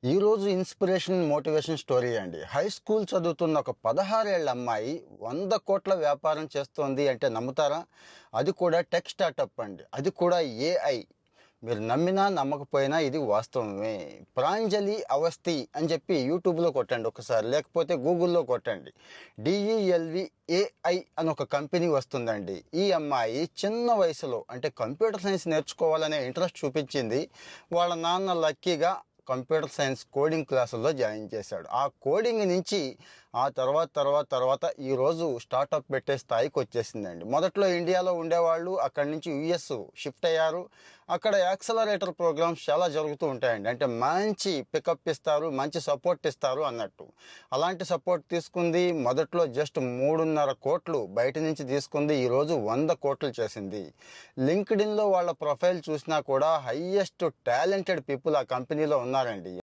ఈరోజు inspiration motivation story అండి. High school చదువుతున్న ఒక 16 ఏళ్ల అమ్మాయి 100 కోట్ల వ్యాపారం చేస్తోంది అంటే నమ్ముతారా? అది కూడా టెక్ స్టార్టప్ అండి. అది కూడా ఏఐ. మీరు నమ్మినా నమ్మకపోయినా ఇది వాస్తవమే. ప్రాంజలి అవస్థి అని చెప్పి యూట్యూబ్లో కొట్టండి ఒకసారి, లేకపోతే గూగుల్లో కొట్టండి. DELVAI అని ఒక కంపెనీ వస్తుందండి. ఈ అమ్మాయి చిన్న వయసులో అంటే కంప్యూటర్ సైన్స్ నేర్చుకోవాలనే ఇంట్రెస్ట్ చూపించింది. వాళ్ళ నాన్న లక్కీగా కంప్యూటర్ సైన్స్ కోడింగ్ క్లాసుల్లో జాయిన్ చేశాడు. ఆ కోడింగ్ నుంచి ఆ తర్వాత ఈరోజు స్టార్టప్ పెట్టే స్థాయికి వచ్చేసిందండి. మొదట్లో ఇండియాలో ఉండేవాళ్ళు అక్కడి నుంచి యుఎస్ షిఫ్ట్ అయ్యారు. అక్కడ యాక్సలరేటర్ ప్రోగ్రామ్స్ చాలా జరుగుతూ ఉంటాయండి. అంటే మంచి పికప్ ఇస్తారు, మంచి సపోర్ట్ ఇస్తారు అన్నట్టు. అలాంటి సపోర్ట్ తీసుకుంది. మొదట్లో జస్ట్ 3.5 కోట్లు బయట నుంచి తీసుకుంది. ఈరోజు 100 కోట్లు చేసింది. లింక్డ్ఇన్లో వాళ్ళ ప్రొఫైల్ చూసినా కూడా హైయెస్ట్ టాలెంటెడ్ పీపుల్ ఆ కంపెనీలో ఉన్నారండి.